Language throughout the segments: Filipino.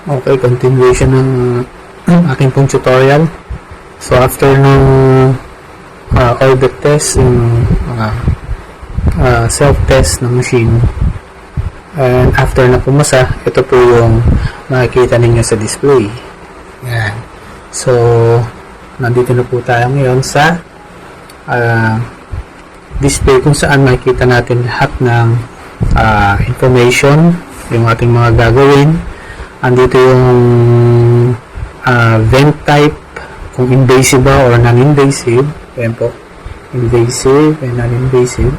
Okay, continuation ng aking pong tutorial. So after ng orbit test, yung self-test ng machine, and after na pumasa, ito po yung makikita ninyo sa display. Yan. So nandito na po tayo ngayon sa display kung saan makikita natin lahat ng information, yung ating mga gagawin. Andito yung vent type, kung invasive ba or non-invasive. Ayan po, invasive and non-invasive.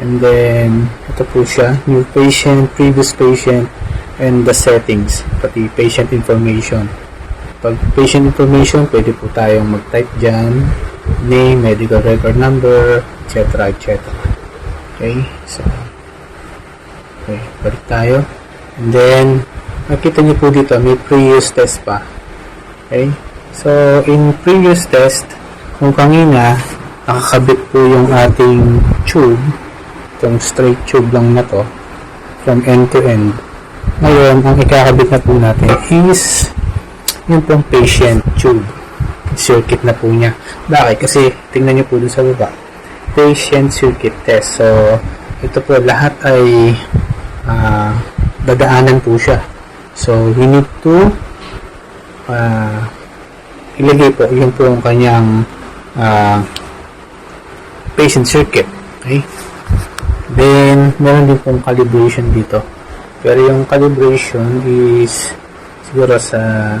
And then ito po siya, new patient, previous patient, and the settings, pati patient information. Pag patient information, pwede po tayong mag-type dyan, name, medical record number, etc. etc. Okay, so okay, balik tayo. And then makita niyo po dito, may previous test pa. Okay? So, in previous test, kung kanina, nakakabit po yung ating tube, itong straight tube lang na to, from end to end. Ngayon, ang ikakabit na po natin is yung pong patient tube. Circuit na po niya. Bakit? Kasi, tingnan niyo po dun sa baba. Patient circuit test. So, ito po, lahat ay dadaanan po siya. So, we need to ilagay po yung po yung kanyang patient circuit. Okay? Then, meron din pong calibration dito. Pero yung calibration is siguro sa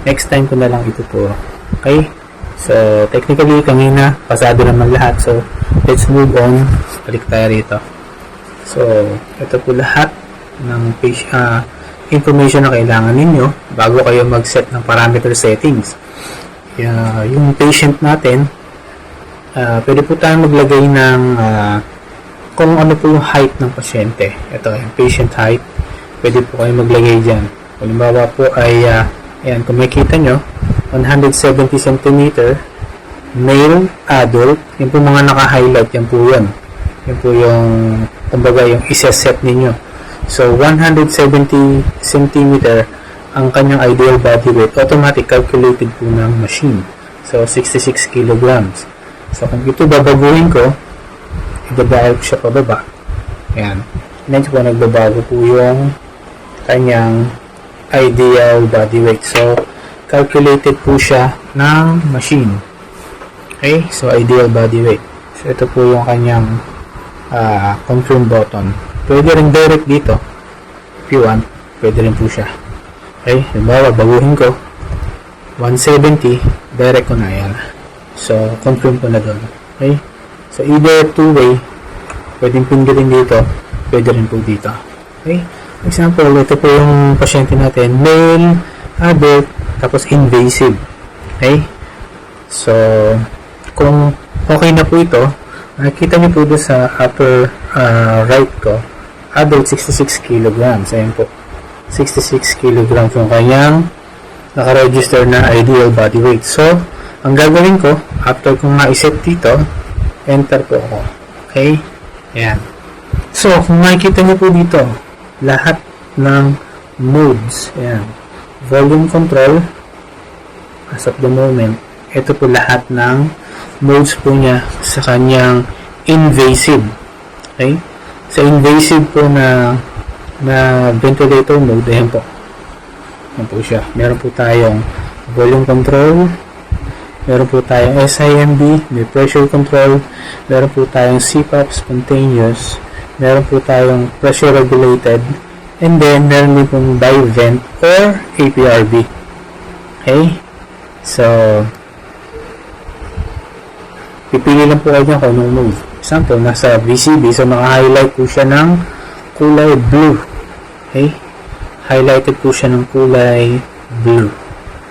next time ko na lang ituturo. Okay? So, technically, kanina, pasado naman lahat. So, let's move on. Balik tayo rito. So, ito po lahat ng patient information na kailangan ninyo bago kayo mag-set ng parameter settings. Yung patient natin, pwede po tayong maglagay ng kung ano po yung height ng pasyente. Ito, yung patient height. Pwede po kayo maglagay dyan. Halimbawa po ay, ayan, kung makikita nyo, 170 cm, male, adult, yung po mga naka-highlight, yan po yun. Yan po yung, kumbaga, yung isa-set ninyo. So, 170 cm ang kanyang ideal body weight, automatic calculated po ng machine. So, 66 kilograms. So, kung ito babaguhin ko, ibabago ko siya pababa. Ayan. Next po, nagbabago po yung kanyang ideal body weight. So, calculated po siya ng machine. Okay? So, ideal body weight. So, ito po yung kanyang confirm button. Pwede rin direct dito. If you want, pwede rin po siya. Okay? Halimbawa, baguhin ko. 170, direct ko na yan. So, confirm ko na doon. Okay? So, either two-way, pwedeng pindutin dito, pwede rin po dito. Okay? Example, ito po yung pasyente natin. Male, adult, tapos invasive. Okay? So, kung okay na po ito, nakikita niyo po doon sa upper right ko, adult 66 kilograms. Ayan po. 66 kilograms yung kanyang nakaregister na ideal body weight. So, ang gagawin ko, after kong ma-set dito, enter po ako. Okay? Ayan. So, kung makikita niyo po dito, lahat ng modes. Ayan. Volume control, as of the moment, ito po lahat ng modes po niya sa kanyang invasive. Okay? Sa invasive po na ventilator mode, ayan po. Ayan po siya. Meron po tayong volume control, meron po tayong SIMB, may pressure control, meron po tayong CPAP spontaneous, meron po tayong pressure regulated, and then meron din pong bi-vent or APRB. Okay? So, pipili lang po kayo dyan kung anong mode. Example, nasa VCB, so naka-highlight po siya ng kulay blue. Okay? Highlighted po siya ng kulay blue.